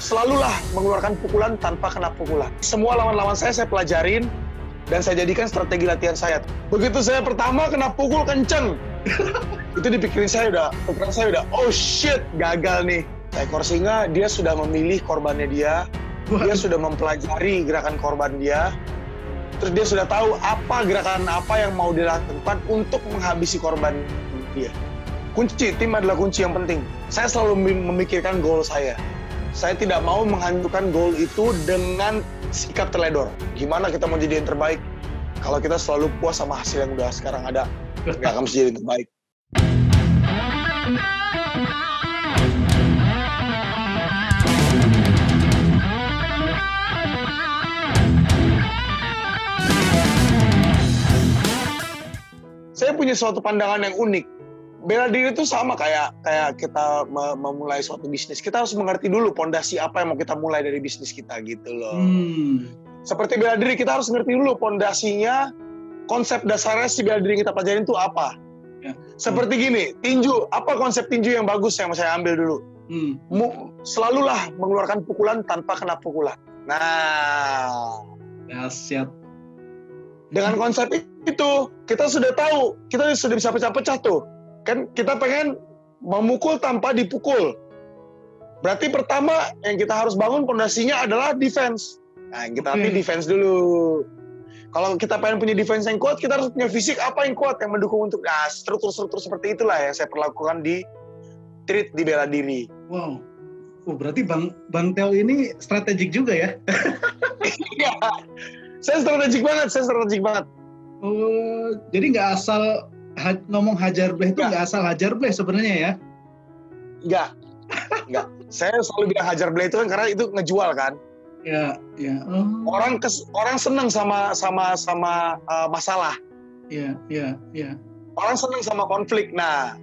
selalulah mengeluarkan pukulan tanpa kena pukulan. Semua lawan-lawan saya pelajarin dan saya jadikan strategi latihan saya. Begitu saya pertama kena pukul kenceng, itu di pikiran saya udah, oh shit, gagal nih. Seekor singa, dia sudah memilih korbannya dia sudah mempelajari gerakan korban dia, terus dia sudah tahu apa gerakan apa yang mau dilakukan untuk menghabisi korban dia. Kunci, tim adalah kunci yang penting. Saya selalu memikirkan goal saya. Saya tidak mau menghancurkan goal itu dengan sikap teledor. Gimana kita mau jadi yang terbaik kalau kita selalu puas sama hasil yang udah sekarang ada? Nggak akan bisa jadi yang terbaik. Saya punya suatu pandangan yang unik. Bela diri itu sama kayak kita memulai suatu bisnis. Kita harus mengerti dulu pondasi apa yang mau kita mulai dari bisnis kita gitu loh. Seperti bela diri, kita harus ngerti dulu pondasinya, konsep dasarnya si bela diri yang kita pelajarin itu apa. Ya. Seperti gini, tinju. Apa konsep tinju yang bagus yang saya ambil dulu? Selalulah mengeluarkan pukulan tanpa kena pukulan. Nah, ya siap. Dengan konsep itu, kita sudah tahu, kita sudah bisa pecah-pecah tuh. Kan kita pengen memukul tanpa dipukul. Berarti pertama yang kita harus bangun pondasinya adalah defense. Nah, kita latih defense dulu. Kalau kita pengen punya defense yang kuat, kita harus punya fisik apa yang kuat yang mendukung untuk struktur-struktur seperti itulah yang saya perlakukan di treat di bela diri. Wow. Berarti Bang Theo ini strategik juga ya? Iya. Saya strategik banget. Jadi nggak asal ngomong hajar bleh itu nggak asal hajar bleh sebenarnya ya? Nggak. Saya selalu bilang hajar bleh itu kan karena itu ngejual kan. Ya. Orang senang sama masalah. Iya. Orang senang sama konflik. Nah,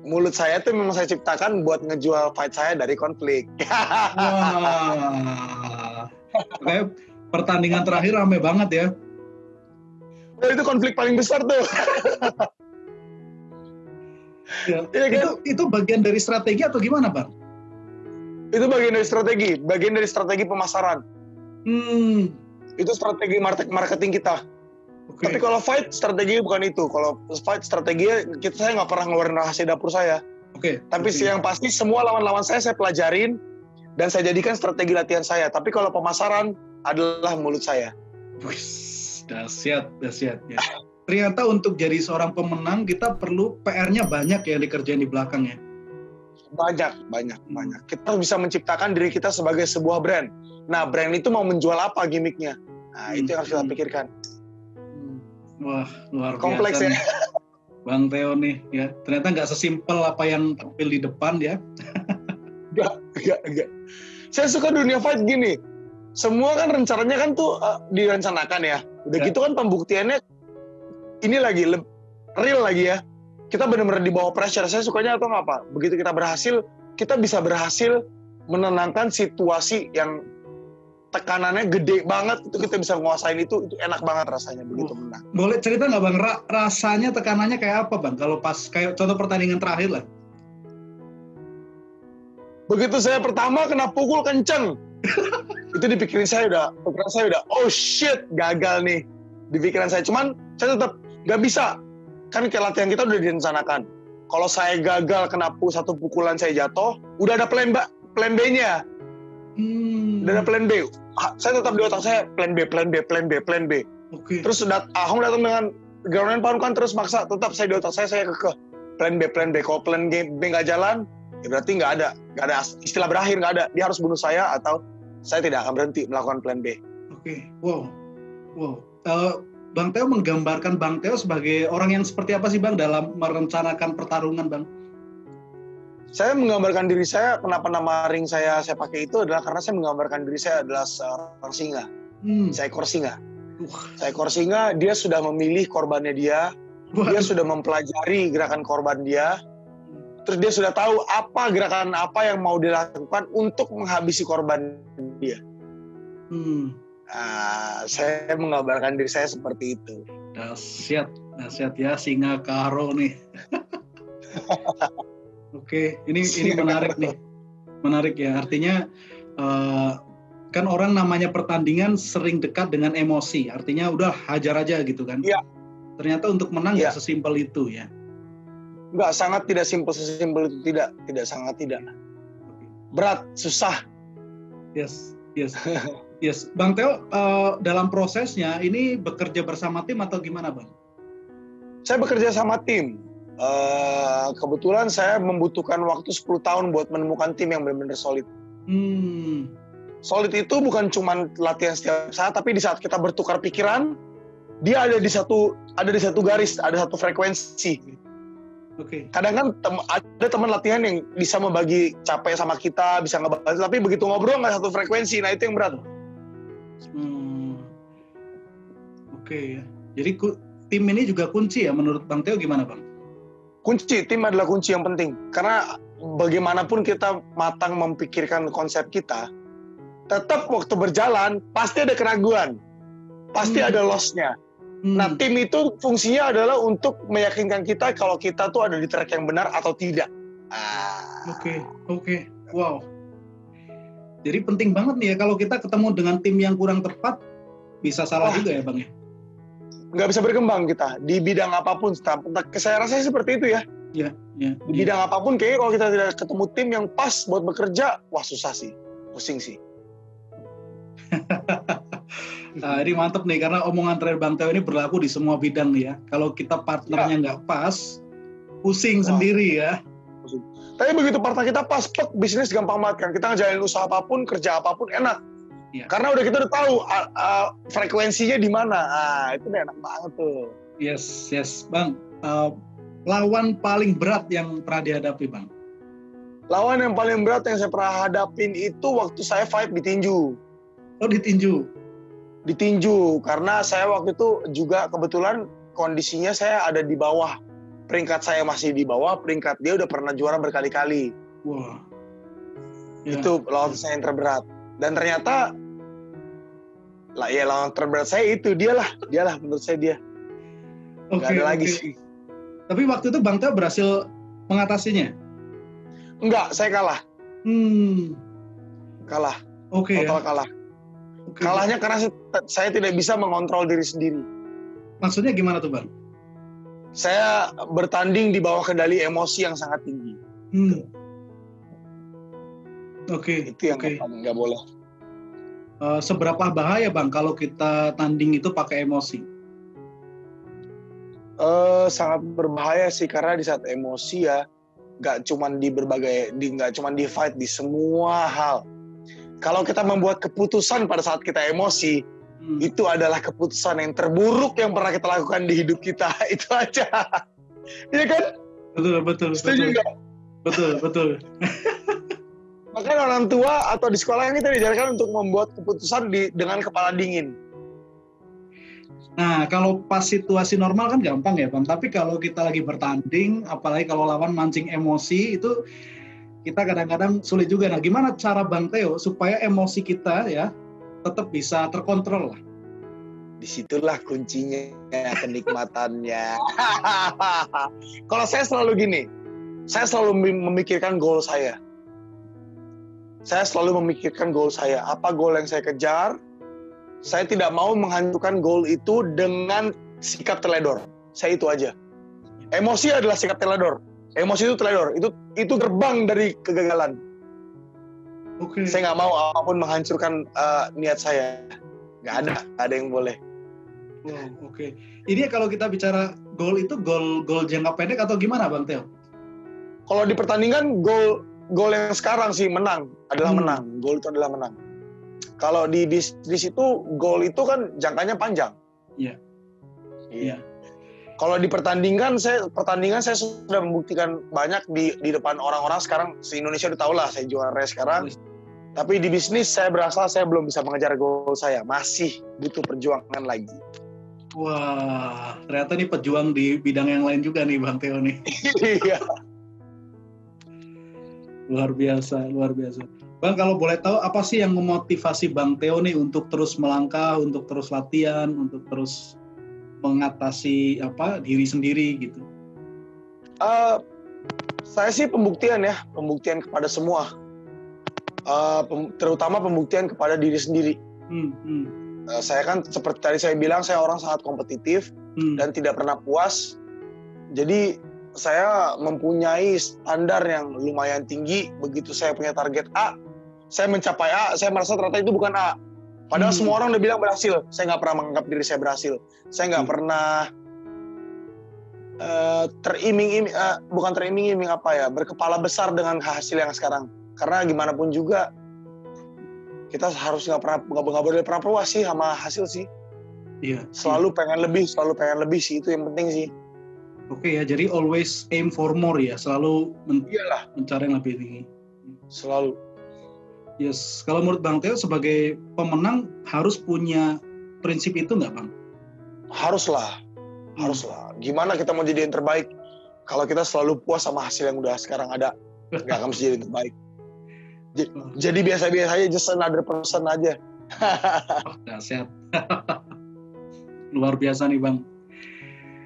mulut saya tuh memang saya ciptakan buat ngejual fight saya dari konflik. Wah. Kayak pertandingan terakhir rame banget ya. Oh, itu konflik paling besar tuh. Ya, itu bagian dari strategi atau gimana, Bang? Itu bagian dari strategi pemasaran. Itu strategi marketing kita. Okay. Tapi kalau fight strategi bukan itu. Kalau fight strategi saya nggak pernah ngeluarin rahasia dapur saya. Oke. Tapi yang pasti semua lawan-lawan saya pelajarin dan saya jadikan strategi latihan saya. Tapi kalau pemasaran adalah mulut saya. Dahsyat ya. Ternyata untuk jadi seorang pemenang kita perlu PR-nya banyak ya dikerjain di belakangnya. Banyak. Kita harus bisa menciptakan diri kita sebagai sebuah brand. Nah, brand itu mau menjual apa gimmicknya? Nah, itu yang harus kita pikirkan. Wah, luar biasa. Kompleks ya. Bang Theo nih ya. Ternyata nggak sesimpel apa yang tampil di depan ya. Enggak. Saya suka dunia fight gini. Semua kan rencananya kan tuh direncanakan ya. Udah gitu kan pembuktiannya ini lagi real lagi ya. Kita benar-benar di bawah pressure. Saya sukanya atau apa? Begitu kita berhasil, kita bisa berhasil menenangkan situasi yang tekanannya gede banget. Itu kita bisa menguasain itu enak banget rasanya begitu menang. Boleh cerita nggak Bang? Rasanya tekanannya kayak apa Bang? Kalau pas kayak contoh pertandingan terakhir lah. Begitu saya pertama kena pukul kenceng. Itu di pikiran saya udah, oh shit, gagal nih di pikiran saya. Cuman saya tetap nggak bisa, kan kayak latihan kita udah direncanakan. Kalau saya gagal kena satu pukulan saya jatuh, udah ada plan B-nya. Udah ada plan B. Saya tetap di otak saya plan B. Okay. Terus Ahong datang dengan ground and pound kan terus maksa. Tetap saya di otak saya ke plan B. Kalau plan B nggak jalan, ya berarti nggak ada istilah berakhir, nggak ada. Dia harus bunuh saya atau saya tidak akan berhenti melakukan plan B. Oke. Wow. Bang Theo menggambarkan Bang Theo sebagai orang yang seperti apa sih Bang dalam merencanakan pertarungan Bang? Saya menggambarkan diri saya, kenapa nama ring saya pakai itu adalah karena saya menggambarkan diri saya adalah seorang singa. Seekor singa. Seekor singa, dia sudah memilih korbannya dia sudah mempelajari gerakan korban dia, terus dia sudah tahu apa gerakan apa yang mau dilakukan untuk menghabisi korban dia. Saya menggambarkan diri saya seperti itu. Dahsyat ya singa karo nih. Oke, ini menarik nih. Menarik ya. Artinya eh, kan orang namanya pertandingan sering dekat dengan emosi, artinya udah hajar aja gitu kan. Iya. Ternyata untuk menang nggak sesimpel itu ya. Nggak, sangat tidak sesimpel itu, tidak sangat tidak. Berat, susah. Yes. Bang Theo, dalam prosesnya ini bekerja bersama tim atau gimana, Bang? Saya bekerja sama tim. Kebetulan saya membutuhkan waktu 10 tahun buat menemukan tim yang benar-benar solid. Solid itu bukan cuma latihan setiap saat, tapi di saat kita bertukar pikiran, dia ada di satu garis, ada satu frekuensi. Oke. Kadang kan ada teman latihan yang bisa membagi capek sama kita, bisa ngebantu, tapi begitu ngobrol nggak satu frekuensi, nah itu yang berat. Oke ya. Jadi tim ini juga kunci ya menurut Bang Theo, gimana Bang? Kunci, tim adalah kunci yang penting. Karena bagaimanapun kita matang memikirkan konsep kita, tetap waktu berjalan pasti ada keraguan, pasti ada loss-nya. Nah, tim itu fungsinya adalah untuk meyakinkan kita kalau kita tuh ada di track yang benar atau tidak. Oke. Wow. Jadi penting banget nih ya, kalau kita ketemu dengan tim yang kurang tepat, bisa salah juga ya Bang ya? Nggak bisa berkembang kita, di bidang apapun. Saya rasa seperti itu ya. Iya. Di bidang apapun, kayaknya kalau kita tidak ketemu tim yang pas buat bekerja, wah susah sih, pusing sih. Nah, ini mantep nih, karena omongan terakhir Bang Theo ini berlaku di semua bidang nih ya. Kalau kita partnernya nggak pas, pusing sendiri ya. Tapi begitu partner kita pas, bisnis gampang banget kan. Kita ngejalanin usaha apapun, kerja apapun enak. Ya. Karena kita udah tahu frekuensinya di mana. Itu udah enak banget tuh. Yes, Bang. Lawan paling berat yang pernah dihadapi, Bang? Lawan yang paling berat yang saya pernah hadapin itu waktu saya fight di tinju. Oh, di tinju? Di tinju, karena saya waktu itu juga kebetulan kondisinya saya ada di bawah. Peringkat saya masih di bawah, peringkat dia udah pernah juara berkali-kali. Wah. Ya. Itu lawan saya yang terberat. Dan ternyata, lawan terberat saya itu, dialah menurut saya dia. Nggak ada lagi sih. Tapi waktu itu Bang Theo berhasil mengatasinya? Enggak, saya kalah. Kalah. Total kalah. Kalahnya karena saya tidak bisa mengontrol diri sendiri. Maksudnya gimana tuh Bang? Saya bertanding di bawah kendali emosi yang sangat tinggi. Itu yang nggak boleh. Seberapa bahaya Bang kalau kita tanding itu pakai emosi? Sangat berbahaya sih, karena di saat emosi ya, nggak cuma di fight, di semua hal. Kalau kita membuat keputusan pada saat kita emosi, itu adalah keputusan yang terburuk yang pernah kita lakukan di hidup kita. Itu aja. Iya kan? Betul. Setuju nggak? Betul. Makanya orang tua atau di sekolah kita diajarkan untuk membuat keputusan dengan kepala dingin. Nah, kalau pas situasi normal kan gampang ya Bang. Tapi kalau kita lagi bertanding, apalagi kalau lawan mancing emosi, itu kita kadang-kadang sulit juga. Nah, gimana cara Bang Theo supaya emosi kita ya tetap bisa terkontrol lah? Disitulah kuncinya, kenikmatannya. Kalau saya selalu gini, saya selalu memikirkan goal saya. Saya selalu memikirkan goal saya. Apa goal yang saya kejar? Saya tidak mau menghancurkan goal itu dengan sikap teledor. Saya itu aja. Emosi adalah sikap teledor. Emosi itu teledor. Itu gerbang dari kegagalan. Saya nggak mau apapun menghancurkan niat saya. Nggak ada yang boleh. Ini kalau kita bicara goal itu goal jangka pendek atau gimana Bang Theo? Kalau di pertandingan goal yang sekarang sih menang. Goal itu adalah menang. Kalau di bisnis itu goal itu kan jangkanya panjang. Iya. Kalau di pertandingan saya sudah membuktikan banyak di depan orang-orang sekarang. Se-Indonesia udah tahu lah saya juara sekarang. Tapi di bisnis saya berasa saya belum bisa mengejar goal saya. Masih butuh perjuangan lagi. Wah, ternyata nih pejuang di bidang yang lain juga nih Bang Theo nih. Iya. Luar biasa. Bang, kalau boleh tahu apa sih yang memotivasi Bang Theo nih untuk terus melangkah, untuk terus latihan, untuk terus mengatasi diri sendiri gitu? Saya sih pembuktian kepada semua. Terutama pembuktian kepada diri sendiri. Saya kan seperti tadi saya bilang, saya orang sangat kompetitif dan tidak pernah puas. Jadi saya mempunyai standar yang lumayan tinggi. Begitu saya punya target A, saya mencapai A, saya merasa ternyata itu bukan A. Padahal semua orang udah bilang berhasil. Saya nggak pernah menganggap diri saya berhasil. Saya nggak pernah berkepala besar dengan hasil yang sekarang. Karena gimana pun juga kita harus nggak boleh pernah puas sih sama hasil sih. Iya. Selalu pengen lebih sih, itu yang penting sih. Oke ya, jadi always aim for more ya, selalu mencari yang lebih tinggi. Selalu. Yes, kalau menurut Bang Theo sebagai pemenang harus punya prinsip itu nggak Bang? Haruslah. Gimana kita mau jadi yang terbaik kalau kita selalu puas sama hasil yang udah sekarang ada? Nggak akan bisa jadi yang terbaik. Jadi biasa-biasa aja, just another person aja. Dahsyat. Luar biasa nih Bang.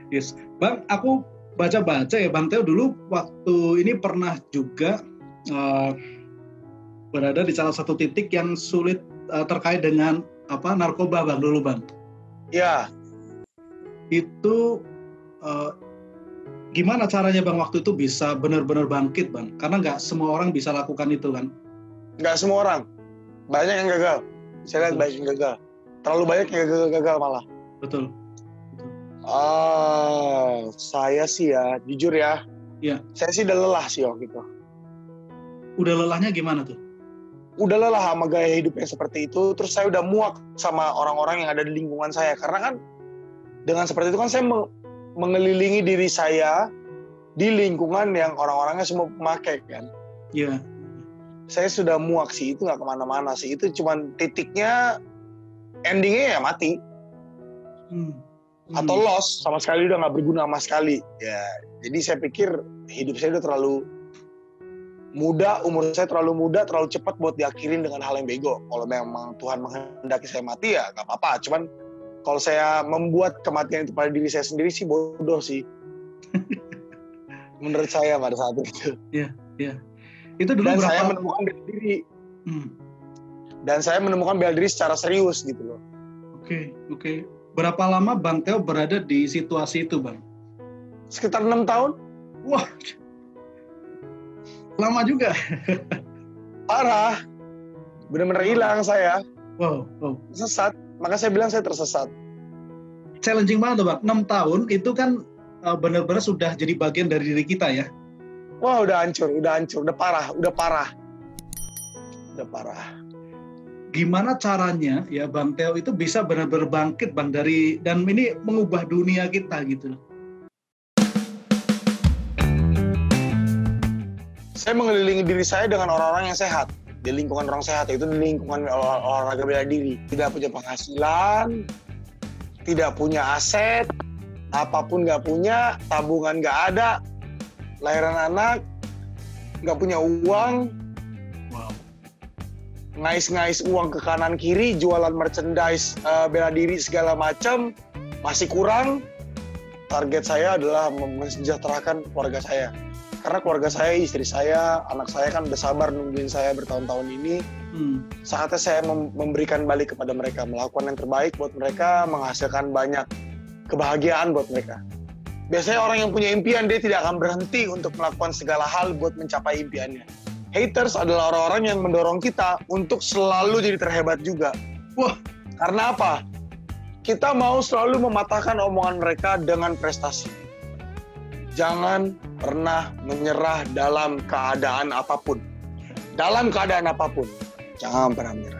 Yes, Bang, aku baca-baca ya Bang Theo dulu waktu ini pernah juga berada di salah satu titik yang sulit terkait dengan narkoba Bang dulu Bang. Ya. Itu gimana caranya Bang waktu itu bisa benar-benar bangkit Bang? Karena nggak semua orang bisa lakukan itu kan? Nggak semua orang. Banyak yang gagal. Saya lihat banyak yang gagal. Terlalu banyak yang gagal malah. Betul. Saya sih ya, jujur ya. Iya. Saya sih udah lelah sih waktu itu. Udah lelahnya gimana tuh? Udah lelah sama gaya hidup yang seperti itu. Terus saya udah muak sama orang-orang yang ada di lingkungan saya. Karena kan dengan seperti itu kan saya mengelilingi diri saya di lingkungan yang orang-orangnya semua pemakai kan. Iya. Saya sudah muak sih, itu nggak kemana-mana sih. Itu cuman titiknya, endingnya ya mati. Atau loss, sama sekali udah nggak berguna sama sekali. Ya, jadi saya pikir hidup saya udah terlalu muda, umur saya terlalu muda, terlalu cepat buat diakhirin dengan hal yang bego. Kalau memang Tuhan menghendaki saya mati ya nggak apa-apa. Cuman kalau saya membuat kematian itu pada diri saya sendiri sih bodoh sih. Menurut saya pada saat itu. Iya. Itu dulu dan berapa? Saya menemukan bela diri. Dan saya menemukan bela diri secara serius gitu loh. Oke. Berapa lama Bang Theo berada di situasi itu Bang? Sekitar 6 tahun. Wah, lama juga. Parah. Benar-benar hilang saya. Wow. Sesat. Maka saya bilang saya tersesat. Challenging banget Bang. 6 tahun itu kan benar-benar sudah jadi bagian dari diri kita ya. Wah, udah hancur, udah parah. Gimana caranya ya Bang Theo itu bisa benar-benar bangkit Bang dan ini mengubah dunia kita gitu. Saya mengelilingi diri saya dengan orang-orang yang sehat, di lingkungan orang sehat, yaitu di lingkungan olahraga bela diri. Tidak punya penghasilan, tidak punya aset, apapun nggak punya, tabungan nggak ada, lahiran anak, nggak punya uang, ngais-ngais uang ke kanan kiri, jualan merchandise bela diri segala macam, masih kurang. Target saya adalah mensejahterakan keluarga saya. Karena keluarga saya, istri saya, anak saya kan udah sabar nungguin saya bertahun-tahun ini. Saatnya saya memberikan balik kepada mereka, melakukan yang terbaik buat mereka, menghasilkan banyak kebahagiaan buat mereka. Biasanya orang yang punya impian, dia tidak akan berhenti untuk melakukan segala hal buat mencapai impiannya. Haters adalah orang-orang yang mendorong kita untuk selalu jadi terhebat juga. Wah, karena apa? Kita mau selalu mematahkan omongan mereka dengan prestasi. Jangan pernah menyerah dalam keadaan apapun. Jangan pernah menyerah.